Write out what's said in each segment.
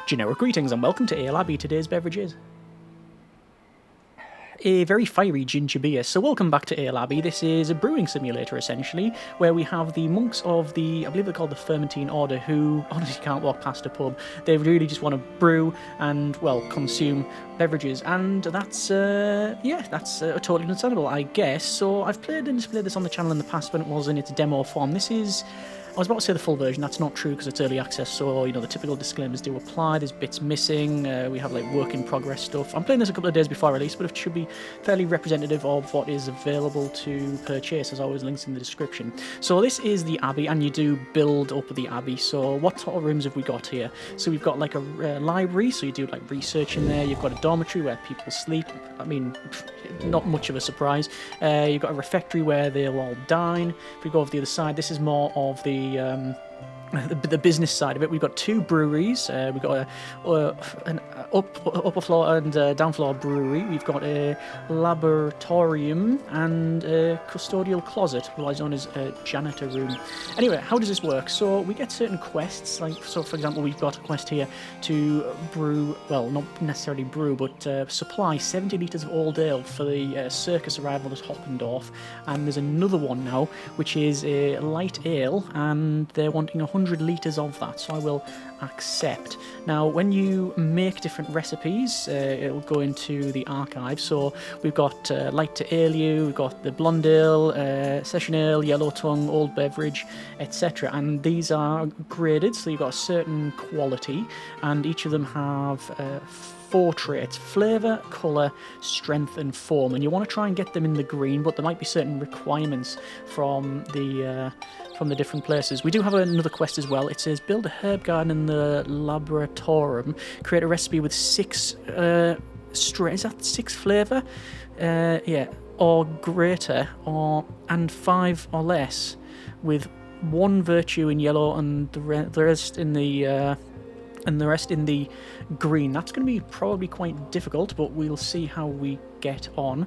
Generic greetings and welcome to Ale Abbey, today's beverages. A very fiery ginger beer. So welcome back to Ale Abbey. This is a brewing simulator essentially, where we have the monks of the, I believe they're called the Fermentine Order, who honestly can't walk past a pub. They really just want to brew and, well, consume beverages, and that's totally understandable, I guess. So I've played and displayed this on the channel in the past when it was in its demo form. This is, I was about to say the full version, that's not true because it's early access, so, you know, the typical disclaimers do apply. There's bits missing, we have, like, work in progress stuff. I'm playing this a couple of days before release, but it should be fairly representative of what is available to purchase. There's always links in the description. So this is the Abbey, and you do build up the Abbey. So what sort of rooms have we got here? So we've got, like, a library, so you do, like, research in there. You've got a dormitory where people sleep. I mean, not much of a surprise. You've got a refectory where they'll all dine. If we go over the other side, this is more of the business side of it. We've got two breweries. We've got an upper floor and down floor brewery. We've got a laboratorium and a custodial closet, otherwise known as a janitor room. Anyway, how does this work? So we get certain quests, like, so for example, we've got a quest here to brew, well, not necessarily brew, but supply 70 litres of old ale for the circus arrival at Hoppendorf. And there's another one now, which is a light ale, and they're wanting 100 litres of that, so I will accept. Now, when you make different recipes, it'll go into the archive. So we've got light to ale, we've got the blonde ale, session ale, yellow tongue, old beverage, etc. And these are graded, so you've got a certain quality, and each of them have 4 traits: flavour, colour, strength and form. And you want to try and get them in the green, but there might be certain requirements from the different places. We do have another quest as well. It says build a herb garden in the laboratorium, create a recipe with 6 is that 6 flavour? Yeah, or greater, and 5 or less, with 1 virtue in yellow and the rest in the green. That's going to be probably quite difficult, but we'll see how we get on.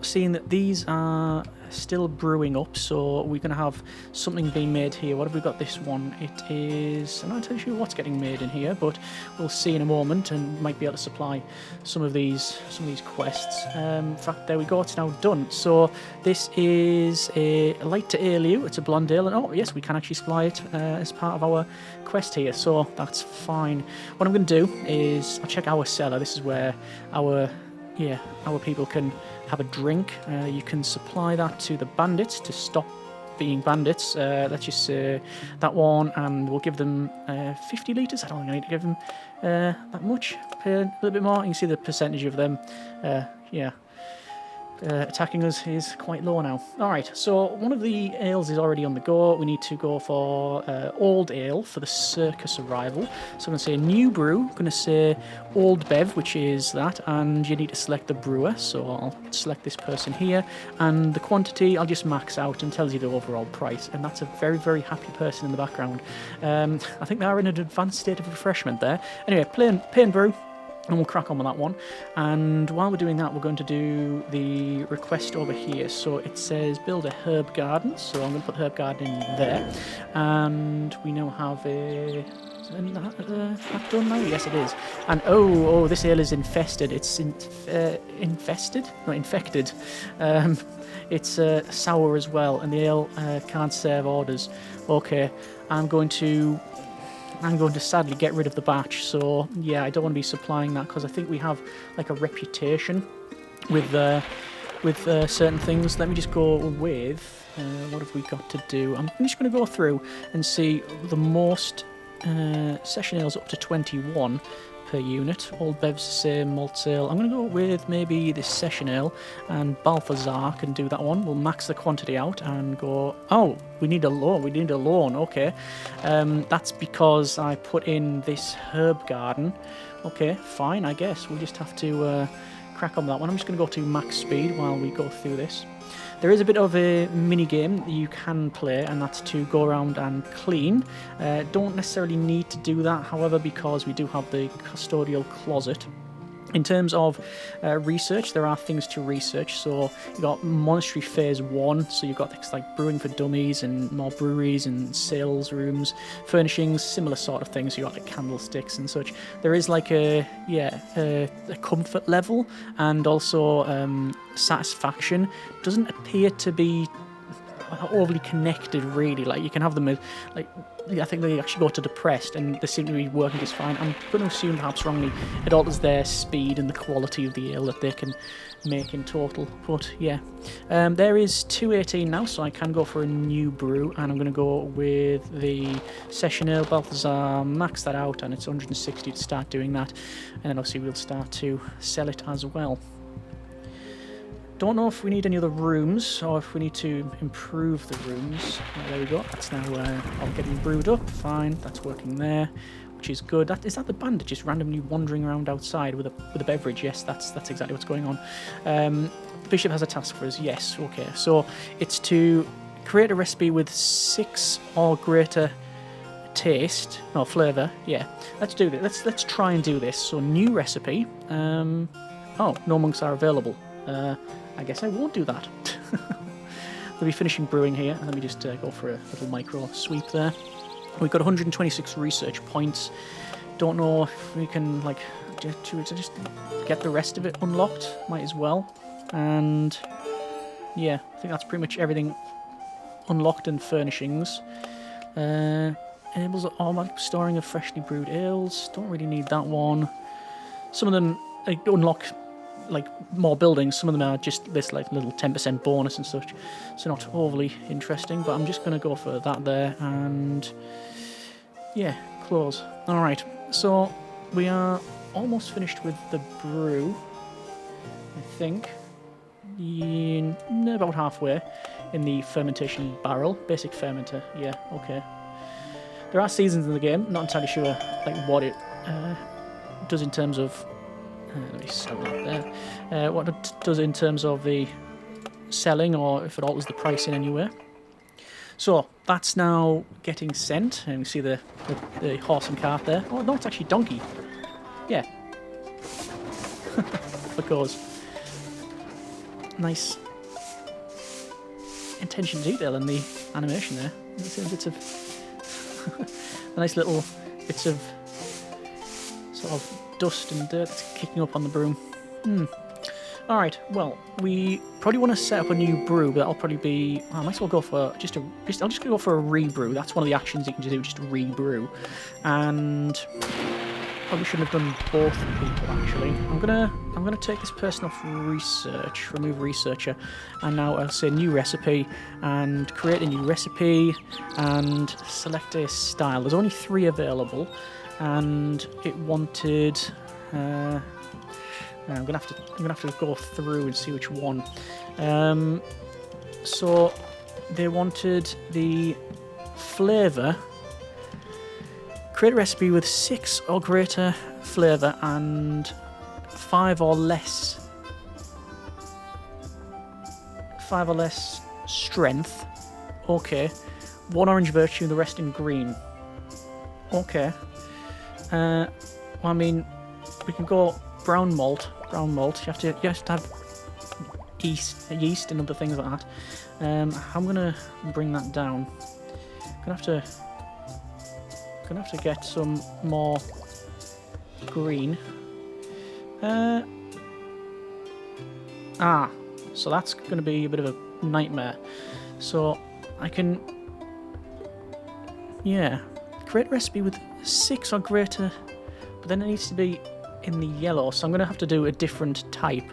Seeing that these are still brewing up, so we're going to have something being made here. What have we got this one? It is, I'm not entirely sure what's getting made in here, but we'll see in a moment, and might be able to supply some of these quests. In fact, there we go, it's now done. So this is a light to ale, it's a blonde ale, and oh yes, we can actually supply it as part of our quest here, so that's fine. What I'm going to do is I'll check our cellar. This is where our people can have a drink. You can supply that to the bandits to stop being bandits. Let's just say that one, and we'll give them 50 litres. I don't think I need to give them that much. A little bit more. You can see the percentage of them. Attacking us is quite low now. Alright, so one of the ales is already on the go. We need to go for old ale for the circus arrival. So I'm going to say new brew. I'm going to say old bev, which is that, and you need to select the brewer. So I'll select this person here, and the quantity I'll just max out and tells you the overall price, and that's a very, very happy person in the background. I think they are in an advanced state of refreshment there. Anyway, plain brew. And we'll crack on with that one. And while we're doing that, we're going to do the request over here. So it says build a herb garden. So I'm going to put the herb garden in there. And we now have a... Is that done now? Yes, it is. And oh, this ale is infested. It's infested? No, infected. It's sour as well. And the ale can't serve orders. Okay, I'm going to sadly get rid of the batch, so yeah, I don't want to be supplying that because I think we have like a reputation with certain things. Let me just go with what have we got to do. I'm just going to go through and see the most session ales up to 21 per unit. Old Bev's the same, malt ale. I'm going to go with maybe this session ale, and Balthazar can do that one. We'll max the quantity out and go... Oh, we need a loan, okay. That's because I put in this herb garden. Okay, fine, I guess. We'll just have to crack on with that one. I'm just going to go to max speed while we go through this. There is a bit of a mini game that you can play, and that's to go around and clean. Don't necessarily need to do that, however, because we do have the custodial closet. In terms of research, there are things to research. So you've got Monastery Phase 1, so you've got things like brewing for dummies and more breweries and sales rooms, furnishings, similar sort of things. You've got like candlesticks and such. There is like a comfort level and also satisfaction. Doesn't appear to be overly connected, really. Like, you can have them as, like, I think they actually go to depressed and they seem to be working just fine. I'm going to assume, perhaps wrongly, it alters their speed and the quality of the ale that they can make in total. But yeah, there is 218 now, so I can go for a new brew, and I'm going to go with the Session Ale Balthazar, max that out, and it's 160 to start doing that, and then obviously we'll start to sell it as well. Don't know if we need any other rooms or if we need to improve the rooms. There we go. That's now all getting brewed up. Fine. That's working there, which is good. Is that the bandit just randomly wandering around outside with a beverage? Yes, that's exactly what's going on. The bishop has a task for us. Yes. Okay. So it's to create a recipe with 6 or greater taste or flavour. Yeah. Let's do this. Let's try and do this. So new recipe. Oh, no monks are available. I guess I won't do that. We'll be finishing brewing here. Let me just go for a little micro sweep there. We've got 126 research points. Don't know if we can, like, just get the rest of it unlocked. Might as well. And yeah, I think that's pretty much everything unlocked in furnishings. Enables automatic storing of freshly brewed ales. Don't really need that one. Some of them unlock like more buildings. Some of them are just this like little 10% bonus and such, so not overly interesting, but I'm just going to go for that there, and yeah, close. Alright, so we are almost finished with the brew, I think. About halfway in the fermentation barrel. Basic fermenter, yeah, okay. There are seasons in the game, not entirely sure like what it does in terms of let me sell that there. What it does in terms of the selling, or if it alters the price in any way. So that's now getting sent, and we see the horse and cart there. Oh no, it's actually donkey. Yeah. Because nice attention to detail in the animation there. Bits of nice little bits of sort of dust and dirt that's kicking up on the broom. Alright, well, we probably want to set up a new brew, but that'll probably be... I might as well go for I'll just go for a rebrew. That's one of the actions you can do, just rebrew. And probably shouldn't have done both people, actually. I'm gonna take this person off research, remove researcher, and now I'll say new recipe, and create a new recipe, and select a style. There's only 3 available, and it wanted. I'm gonna have to go through and see which one. So they wanted the flavour. Create a recipe with 6 or greater flavour and 5 or less strength. Okay. 1 orange virtue, the rest in green. Okay. Well, I mean, we can go brown malt. Brown malt. You have to have yeast and other things like that. I'm gonna bring that down. Gonna have to get some more green. So that's gonna be a bit of a nightmare. So I can, create a recipe with 6 or greater, but then it needs to be in the yellow, so I'm going to have to do a different type.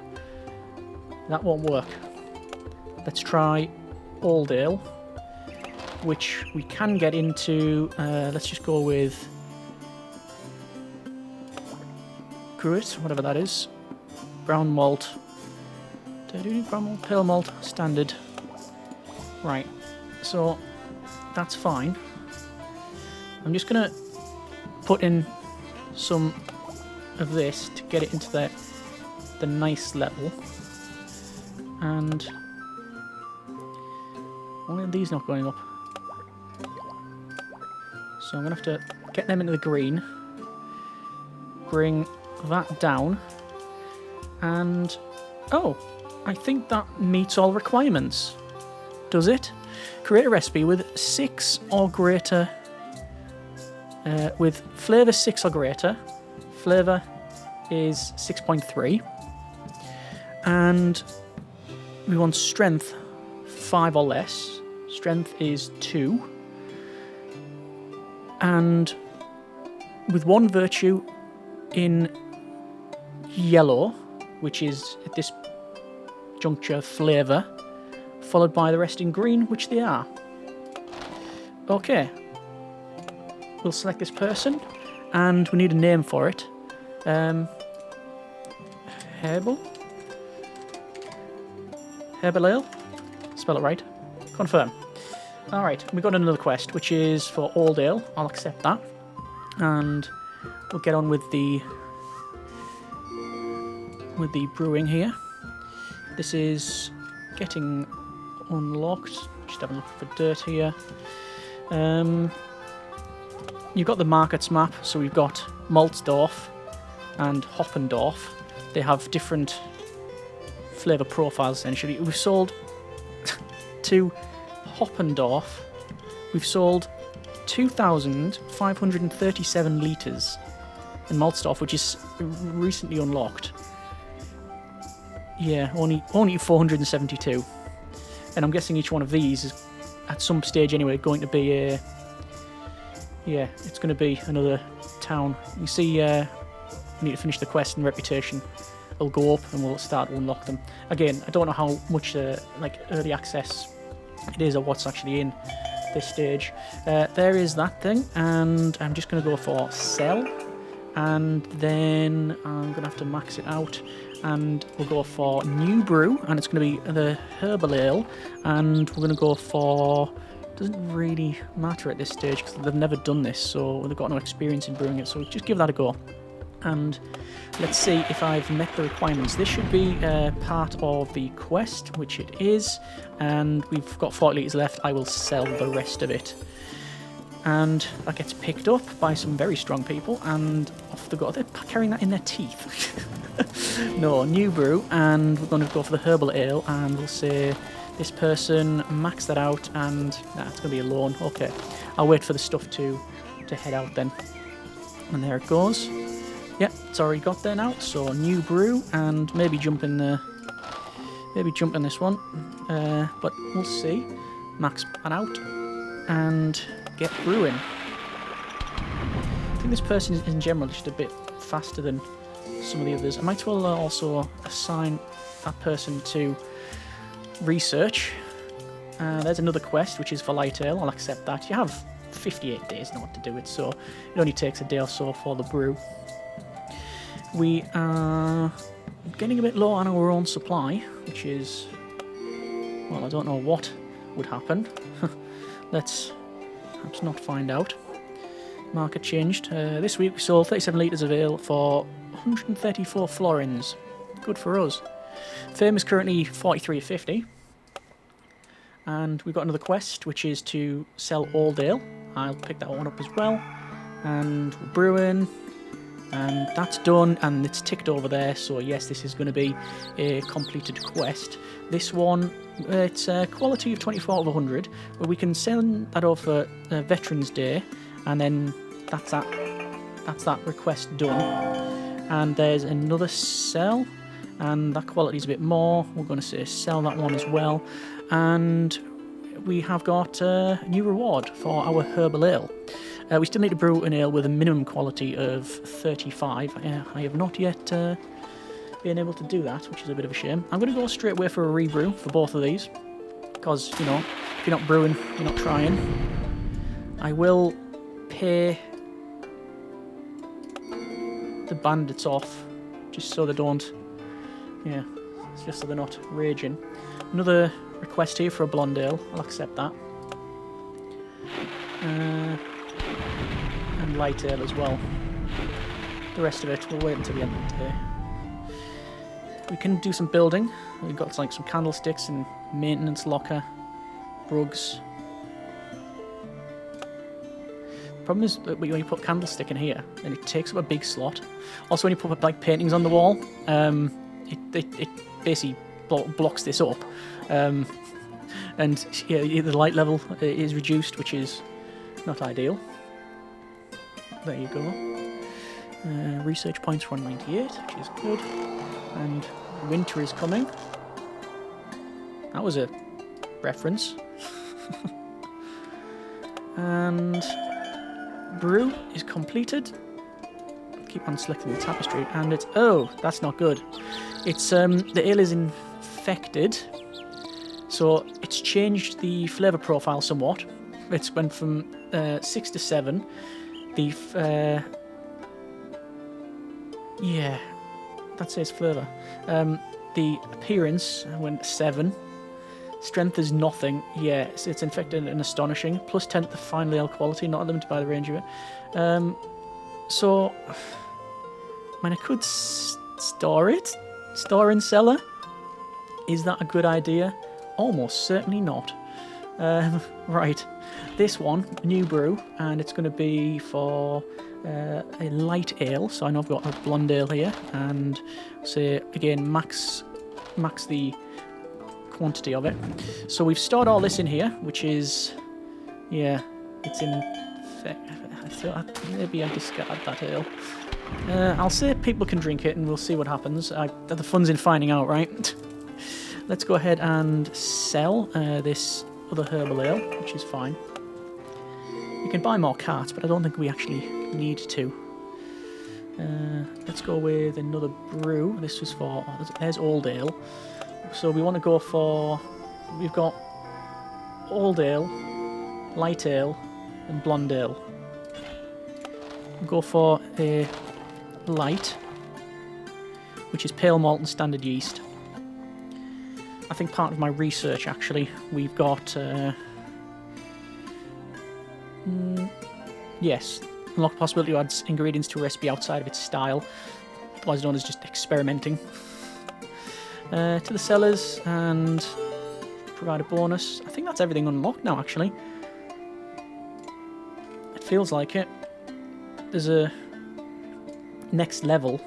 That won't work. Let's try Old Ale, which we can get into. Let's just go with Gruit, whatever that is. Brown malt. Do I do brown malt? Pale malt, standard. Right, so that's fine. I'm just going to put in some of this to get it into the nice level. And why are these not going up? So I'm going to have to get them into the green. Bring that down. And, oh, I think that meets all requirements. Does it? Create a recipe with 6 or greater, with flavour 6 or greater. Flavour is 6.3. And we want strength 5 or less. Strength is 2. And with 1 virtue in yellow, which is at this juncture flavour, followed by the rest in green, which they are. Okay. We'll select this person, and we need a name for it. Herbal? Herbal Ale? Spell it right. Confirm. Alright, we got another quest, which is for Old Ale. I'll accept that. And we'll get on with the brewing here. This is getting unlocked. Just having a look for dirt here. You've got the markets map, so we've got Maltsdorf and Hoppendorf. They have different flavour profiles essentially. We've sold to Hoppendorf, we've sold 2,537 litres in Maltsdorf, which is recently unlocked. Yeah, only 472. And I'm guessing each one of these is, at some stage anyway, going to be a... Yeah, it's going to be another town. You see, we need to finish the quest and reputation. It'll go up and we'll start to unlock them. Again, I don't know how much like early access it is or what's actually in this stage. There is that thing, and I'm just going to go for sell. And then I'm going to have to max it out. And we'll go for new brew, and it's going to be the herbal ale. And we're going to go for... Doesn't really matter at this stage because they've never done this, so they've got no experience in brewing it. So just give that a go. And let's see if I've met the requirements. This should be part of the quest, which it is. And we've got 40 litres left. I will sell the rest of it. And that gets picked up by some very strong people, and off they go. They're carrying that in their teeth. No, new brew, and we're going to go for the herbal ale, and we'll say this person max that out, and it's going to be a loan. Okay, I'll wait for the stuff to head out then. And there it goes. Yep, it's already got there now. So new brew, and maybe jump in the, this one. But we'll see. Max that out, and get brewing. I think this person is in general just a bit faster than some of the others. I might as well also assign that person to research. There's another quest, which is for light ale. I'll accept that. You have 58 days not to do it, so it only takes a day or so for the brew. We are getting a bit low on our own supply, which is, well, I don't know what would happen. Let's perhaps not find out. Market changed. This week we sold 37 litres of ale for 134 florins. Good for us. Fame is currently 43.50. And we've got another quest, which is to sell old ale. I'll pick that one up as well. And we're brewing. And that's done, and it's ticked over there. So yes, this is going to be a completed quest. This one, it's a quality of 24 out of 100, but we can send that over for Veterans Day, and then that's that request done. And there's another sell, and that quality is a bit more. We're going to say sell that one as well. And we have got a new reward for our herbal ale. We still need to brew an ale with a minimum quality of 35. I have not yet been able to do that, which is a bit of a shame. I'm going to go straight away for a rebrew for both of these, because, you know, if you're not brewing, you're not trying. I will pay the bandits off, just so they don't, yeah, it's just so they're not raging. Another request here for a blonde ale. I'll accept that. And light ale as well. The rest of it, we'll wait until the end of the day. We can do some building. We've got like some candlesticks and maintenance locker, rugs. Problem is that when you put candlestick in here, then it takes up a big slot. Also, when you put like paintings on the wall, it basically blocks this up, and yeah, the light level is reduced, which is not ideal. There you go. Research points 198, which is good, and winter is coming. That was a reference. And brew is completed. Keep on selecting the tapestry, and it's that's not good. It's the ale is infected, so it's changed the flavour profile somewhat. It's went from 6 to 7. The yeah, that says flavour. The appearance went 7. Strength is nothing. Yeah, it's infected and astonishing. Plus 10 to the final ale quality, not limited by the range of it. So, I mean, I could store it. Store in cellar. Is that a good idea? Almost certainly not. Right, this one, new brew, and it's going to be for a light ale. So I know I've got a blonde ale here, and say again, max the quantity of it. So we've stored all this in here, which is, yeah, it's in. I thought maybe I discarded that ale. I'll say people can drink it, and we'll see what happens. The fun's in finding out, right? Let's go ahead and sell this other herbal ale, which is fine. You can buy more carts, but I don't think we actually need to. Let's go with another brew. This was for, there's old ale. So we want to go for, we've got old ale, light ale, and blonde ale. We'll go for a light, which is pale malt and standard yeast. I think part of my research, actually, we've got, yes, unlock the possibility to add ingredients to a recipe outside of its style, otherwise known as just experimenting. To the cellars, and provide a bonus. I think that's everything unlocked now, actually. It feels like it. There's a next level.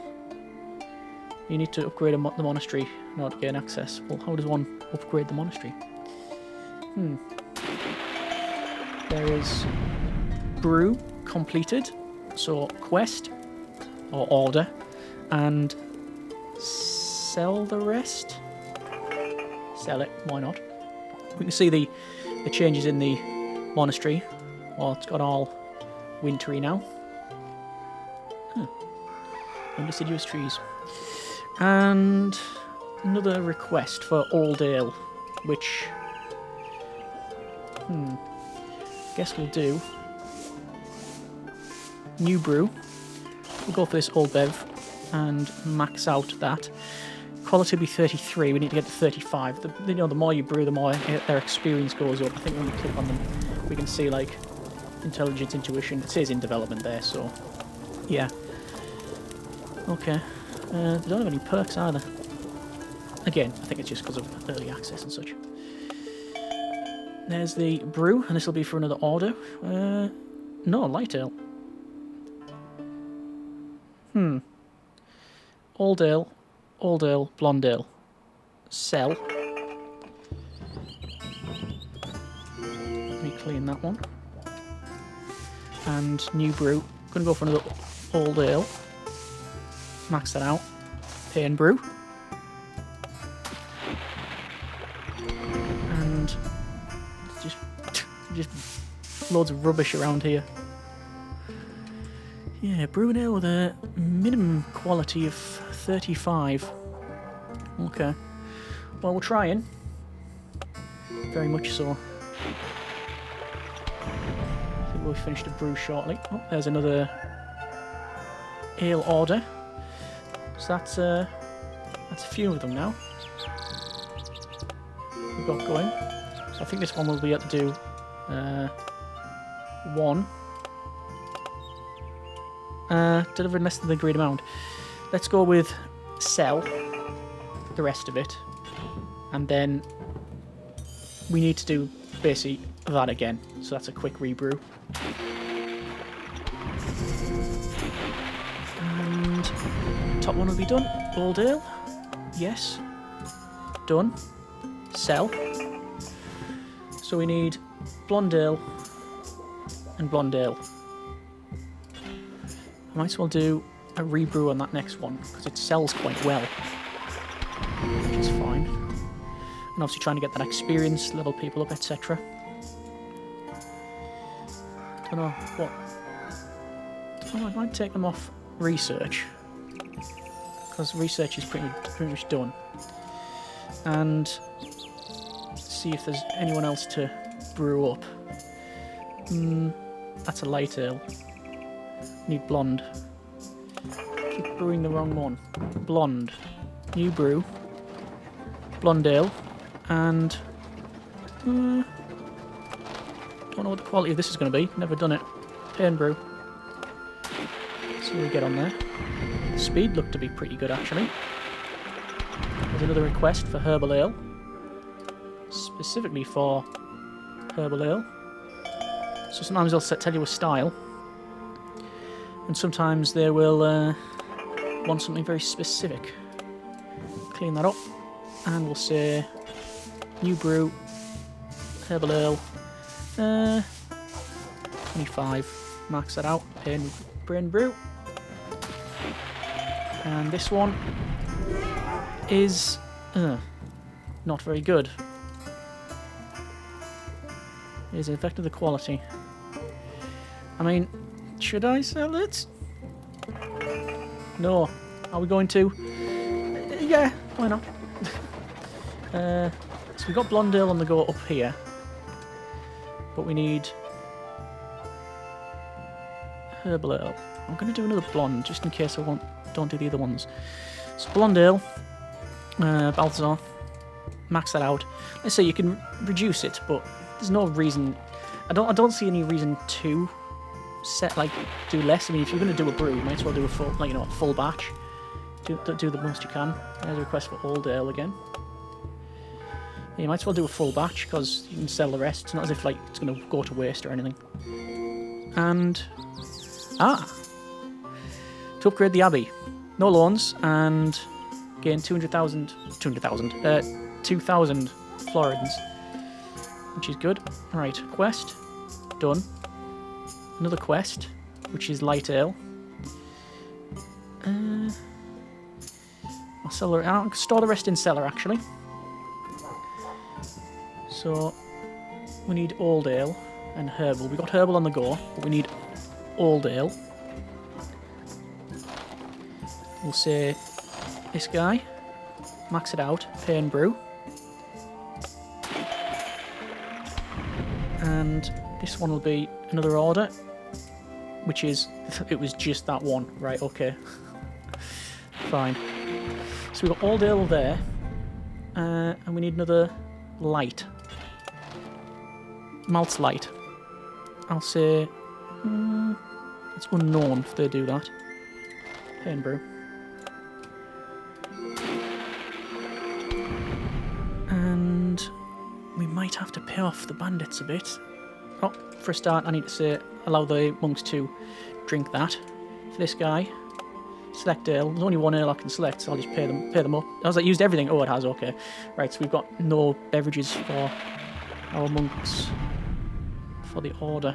You need to upgrade the monastery in order to gain access. Well, how does one upgrade the monastery? There is brew completed, so quest or order, and sell the rest. Sell it, why not? We can see the changes in the monastery. Well, it's got all wintry now. And deciduous trees. And another request for old ale, which guess we'll do. New brew. We'll go for this old bev and max out that. Quality will be 33. We need to get to 35. The more you brew, the more their experience goes up. I think when we click on them, we can see like intelligence, intuition. It says in development there, so yeah. Okay. They don't have any perks either. Again, I think it's just because of early access and such. There's the brew, and this will be for another order. No, light ale. Old ale, blonde ale. Sell. Let me clean that one. And new brew. Gonna go for another old ale. Max that out. Pay and brew. And just loads of rubbish around here. Yeah, brew an ale with a minimum quality of 35. Okay. Well, we're trying. Very much so. I think we'll finish the brew shortly. Oh, there's another ale order. So that's a few of them now. We've got going. So I think this one will be able to do one. Delivered less than the agreed amount. Let's go with sell the rest of it, and then we need to do basically that again. So that's a quick rebrew. And top one will be done. Old ale. Yes. Done. Sell. So we need blonde ale and blonde ale. I might as well do a rebrew on that next one because it sells quite well, which is fine. And obviously trying to get that experience, level people up, etc. Don't know what. Oh, I might take them off research because research is pretty much done. And see if there's anyone else to brew up. That's a light ale. Need blonde. Keep brewing the wrong one. Blonde. New brew. Blonde ale. And don't know what the quality of this is going to be. Never done it. Pain brew. See what we get on there. Speed looked to be pretty good actually. There's another request for herbal ale. Specifically for herbal ale. So sometimes they'll tell you a style, and sometimes they will want something very specific. Clean that up, and we'll say new brew, herbal ale, 25. Max that out. Brain brew, and this one is not very good. Is affected the quality. I mean, should I sell it? No. Are we going to? Yeah, why not? So we've got blonde ale on the go up here, but we need herbal ale. I'm going to do another blonde just in case I don't do the other ones. So blonde ale, Balthazar, max that out. Let's say you can reduce it, but there's no reason. I don't see any reason to do less. I mean, if you're going to do a brew, you might as well do a full, a full batch. Do the most you can. There's a request for old ale again. Yeah, you might as well do a full batch because you can sell the rest. It's not as if it's going to go to waste or anything. And to upgrade the Abbey, no loans and gain 2,000 florins. Which is good. Right, quest. Done. Another quest, which is light ale. I'll store the rest in cellar, actually. So, we need old ale and herbal. We got herbal on the go, but we need old ale. We'll say this guy. Max it out. Pain brew. And this one will be another order, which is, it was just that one. Right, okay. Fine. So we've got old ale there, and we need another light. Malt light. I'll say, it's unknown if they do that. Pain brew. And we might have to pay off the bandits a bit. Oh, for a start, I need to say, allow the monks to drink that. For this guy, select ale. There's only one ale I can select, so I'll just pay them up. I was like, used everything. Oh, it has, okay. Right, so we've got no beverages for our monks for the order.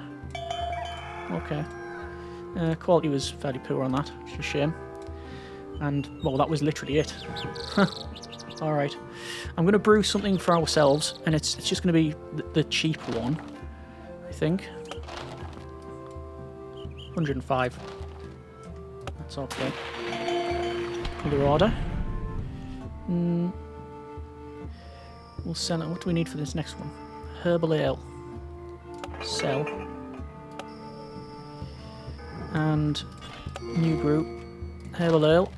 Okay. Quality was fairly poor on that, which is a shame. And, well, that was literally it. Alright. I'm going to brew something for ourselves, and it's just going to be the cheap one, I think. 105. That's okay. Another order. We'll sell it. What do we need for this next one? Herbal ale. Sell. And new brew. Herbal ale.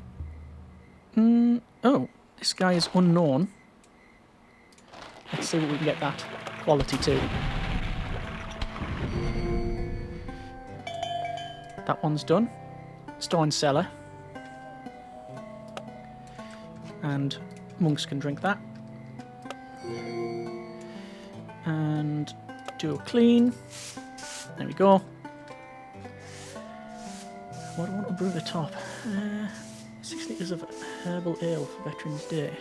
Oh, this guy is unknown. Let's see what we can get that quality to. That one's done. Store in cellar. And monks can drink that. And do a clean. There we go. What do I want to brew at the top? 60. litres of herbal ale for Veterans Day.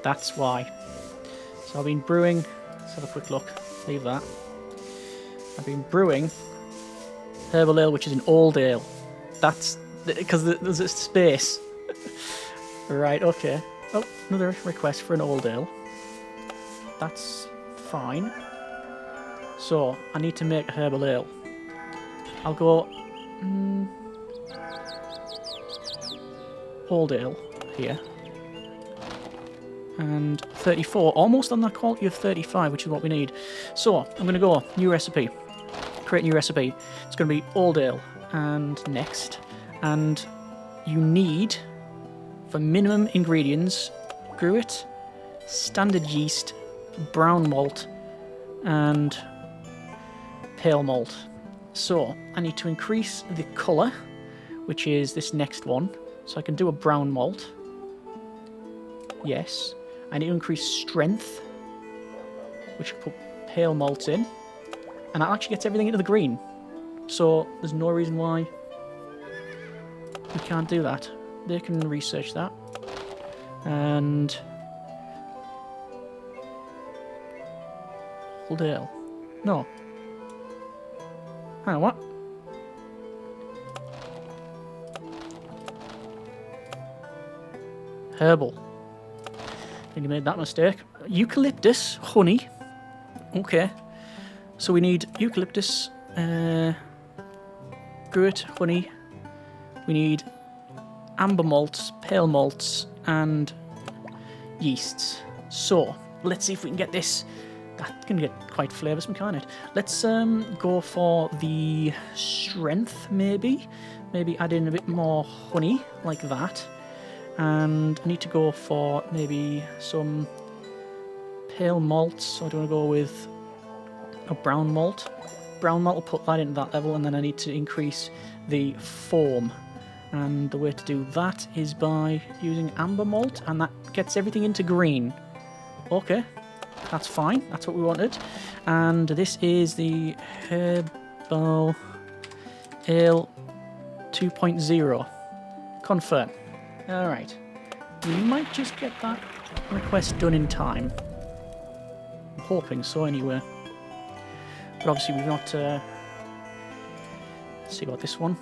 That's why. So I've been brewing. Let's have a quick look. Leave that. I've been brewing herbal ale, which is an old ale. That's because there's a space. Right, okay. Oh, another request for an old ale. That's fine. So, I need to make a herbal ale. I'll go... old ale here. And 34, almost on that quality of 35, which is what we need. So, I'm going to go, new recipe. Create new recipe. It's going to be old ale. And next. And you need, for minimum ingredients, gruit, standard yeast, brown malt, and pale malt. So, I need to increase the colour, which is this next one. So I can do a brown malt. Yes. I need to increase strength, which will put pale malts in. And that actually gets everything into the green. So there's no reason why we can't do that. They can research that. And... old ale. No. Hang on, what? Herbal. I think you made that mistake. Eucalyptus, honey. Okay. So we need eucalyptus, gruit, honey. We need amber malts, pale malts, and yeasts. So, let's see if we can get this. That can get quite flavoursome, can't it? Let's go for the strength, maybe. Maybe add in a bit more honey, like that. And I need to go for maybe some pale malts. So I don't want to go with a brown malt. Brown malt will put that into that level, and then I need to increase the foam. And the way to do that is by using amber malt, and that gets everything into green. Okay, that's fine. That's what we wanted. And this is the Herbal Ale 2.0. Confirm. Alright. We might just get that request done in time. I'm hoping so, anyway. But obviously we've not... let's see about this one.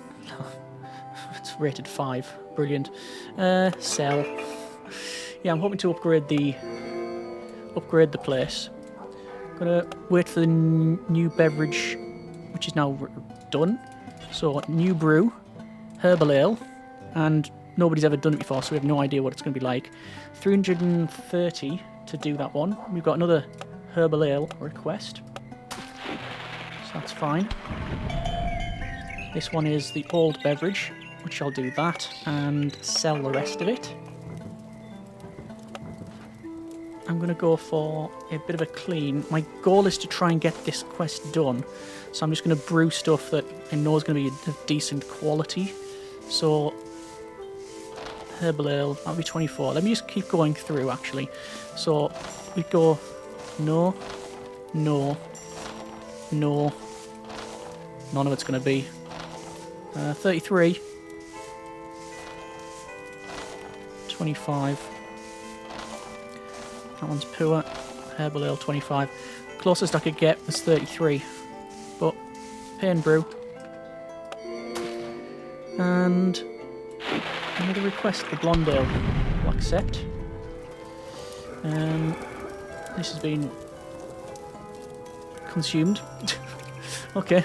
It's rated 5. Brilliant. Sell. Yeah, I'm hoping to upgrade the place. Gonna wait for the new beverage, which is now done. So, new brew, herbal ale, and nobody's ever done it before, so we have no idea what it's going to be like. 330 to do that one. We've got another herbal ale request, so that's fine. This one is the old beverage, which I'll do that and sell the rest of it. I'm going to go for a bit of a clean. My goal is to try and get this quest done, so I'm just going to brew stuff that I know is going to be of decent quality. So, herbal ale, that'll be 24. Let me just keep going through, actually. So, we go no, no, no. None of it's going to be. 33. 25. That one's poor. Herbal ale 25. Closest I could get was 33. But, pay and brew. And another request for blonde ale. We'll accept. This has been consumed. Okay.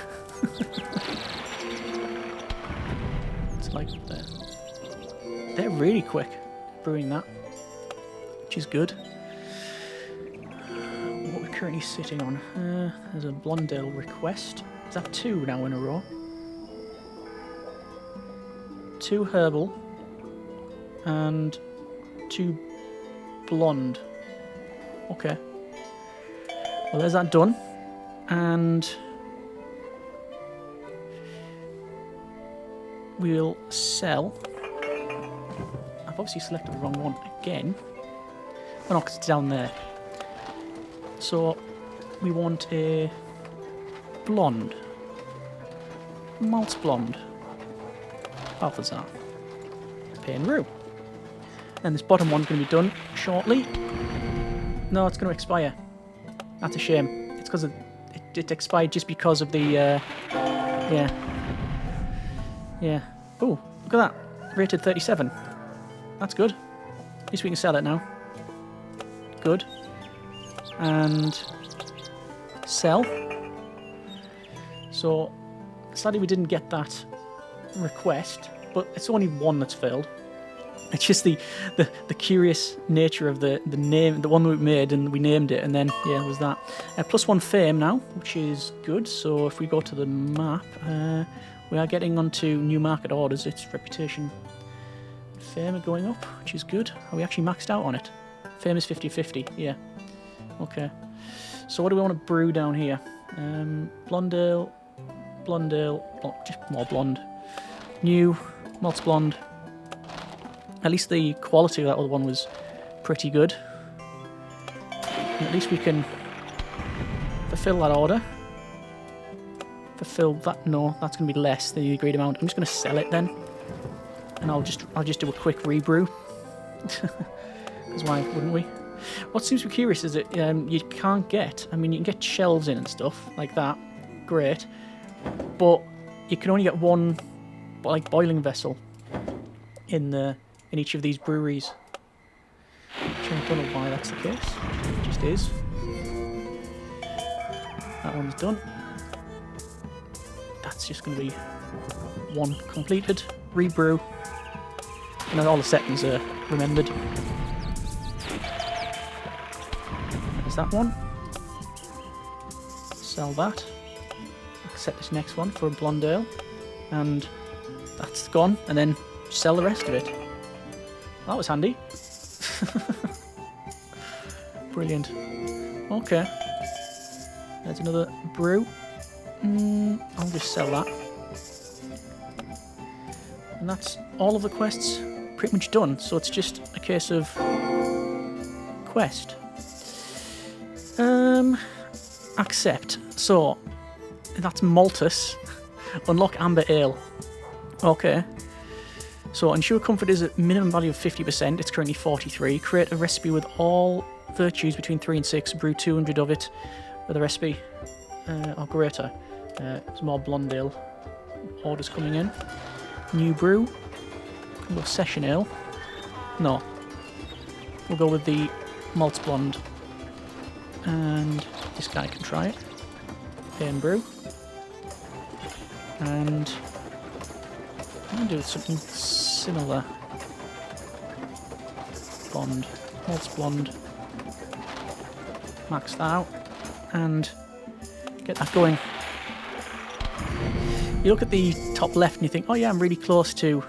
It's like they're really quick brewing that, which is good. What we're currently sitting on, there's a blonde ale request. Is that 2 now in a row? 2 herbal and 2 blonde. Okay. Well, there's that done. And we'll sell. I've obviously selected the wrong one again. Oh no, 'cause it's down there. So we want a blonde. Malt blonde. Balthazar. Pain brew. And this bottom one's going to be done shortly. No, it's going to expire. That's a shame. It's because it expired just because of the, yeah. Yeah. Oh, look at that. Rated 37. That's good. At least we can sell it now. Good. And sell. So, sadly we didn't get that request, but it's only one that's filled. It's just the curious nature of the name, the one that we made, and we named it, and then, yeah, it was that. +1 fame now, which is good. So if we go to the map, we are getting onto new market orders. Its reputation, fame are going up, which is good. Are we actually maxed out on it? Fame is 50-50, yeah. Okay. So what do we want to brew down here? Blonde ale, just more blonde. New, malts blonde. At least the quality of that other one was pretty good. And at least we can fulfill that order. Fulfill that? No, that's going to be less than the agreed amount. I'm just going to sell it then, and I'll just do a quick rebrew. Because why wouldn't we? What seems to be curious is that you can't get. I mean, you can get shelves in and stuff like that. Great, but you can only get one, like, boiling vessel in each of these breweries. Which I don't know why that's the case. It just is. That one's done. That's just going to be one completed. Rebrew. And then all the settings are remembered. There's that one. Sell that. Accept this next one for a blonde ale. And that's gone. And then sell the rest of it. That was handy. Brilliant. Okay. There's another brew. I'll just sell that. And that's all of the quests pretty much done. So it's just a case of quest. Accept. So that's Maltus. Unlock Amber Ale. Okay. So ensure comfort is at minimum value of 50%. It's currently 43. Create a recipe with all virtues between 3 and 6. Brew 200 of it with a recipe or greater. Some more blonde ale orders coming in. New brew. We'll go session ale. No. We'll go with the malts blonde. And this guy can try it. Pain brew. And I'm going to do something similar. Blonde. Malts blonde. Max that out. And get that going. You look at the top left and you think, oh yeah, I'm really close to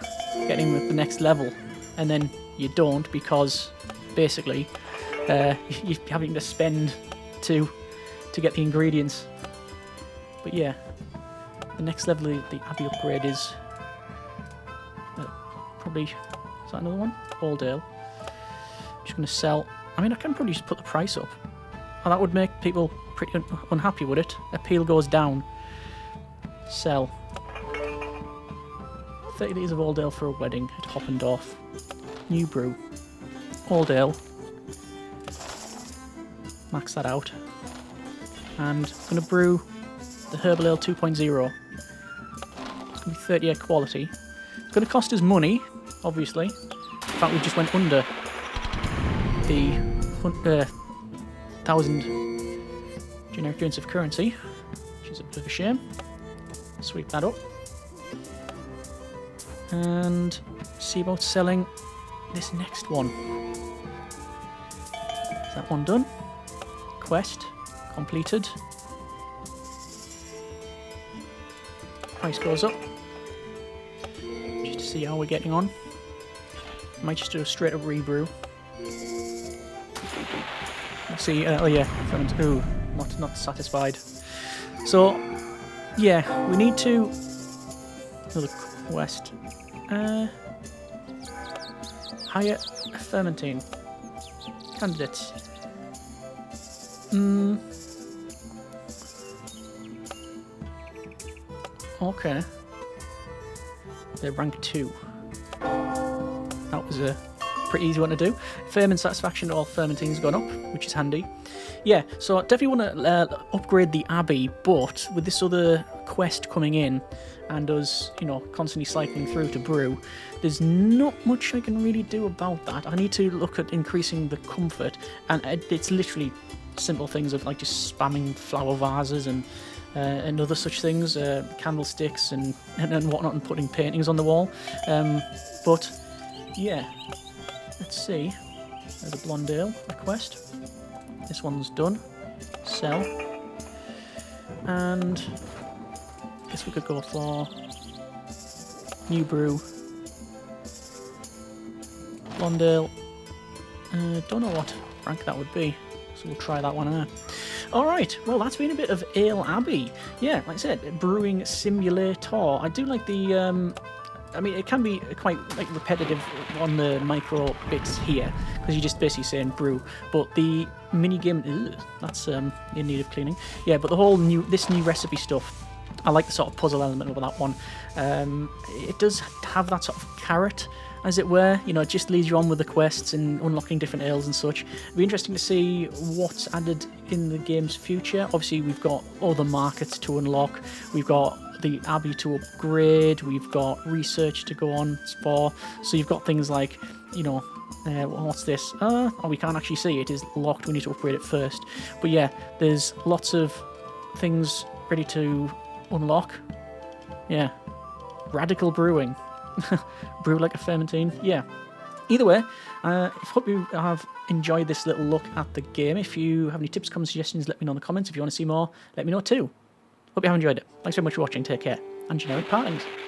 getting the next level. And then you don't, because basically you're having to spend to get the ingredients. But yeah, the next level of the Abbey upgrade is probably, is that another one? Old ale. Just going to sell. I mean, I can probably just put the price up. Oh, that would make people pretty unhappy, would it? Appeal goes down. Sell. 30 litres of old ale for a wedding at Hoppendorf. New brew. Old ale. Max that out. And I'm going to brew the Herbal Ale 2.0. It's going to be 38 quality. It's going to cost us money, obviously. In fact, we just went under the 1,000 generic units of currency, which is a bit of a shame. Sweep that up. And see about selling this next one. Is that one done? Quest completed. Price goes up. Just to see how we're getting on. Might just do a straight up rebrew. Let's see. Oh yeah, ooh, not satisfied. So yeah, we need to another quest. Hire fermenting candidates. Okay. They're rank 2. That was a pretty easy one to do. Ferment satisfaction, all fermenting's gone up, which is handy. Yeah, so I definitely want to upgrade the Abbey, but with this other quest coming in and us, you know, constantly cycling through to brew, there's not much I can really do about that. I need to look at increasing the comfort, and it's literally simple things of like just spamming flower vases and other such things, candlesticks and whatnot, and putting paintings on the wall. But yeah, let's see. There's a blonde ale request. This one's done. Sell. And I guess we could go for new brew. Blonde ale. Don't know what rank that would be, so we'll try that one out. Alright, well that's been a bit of Ale Abbey. Yeah, like I said, brewing simulator. I do like the I mean, it can be quite like repetitive on the micro bits here, because you're just basically saying brew. But the mini game, that's in need of cleaning. Yeah, but the whole this new recipe stuff, I like the sort of puzzle element of that one. It does have that sort of carrot, as it were. You know, it just leads you on with the quests and unlocking different ales and such. It'll be interesting to see what's added in the game's future. Obviously, we've got other markets to unlock. We've got the Abbey to upgrade. We've got research to go on for. So you've got things like, you know, what's this? Oh, we can't actually see. It is locked. We need to upgrade it first. But yeah, there's lots of things ready to unlock. Yeah. Radical brewing. Brew like a fermentine. Yeah. Either way, I hope you have enjoyed this little look at the game. If you have any tips, comments, suggestions, let me know in the comments. If you want to see more, let me know too. Hope you have enjoyed it. Thanks very much for watching. Take care. And generic partings.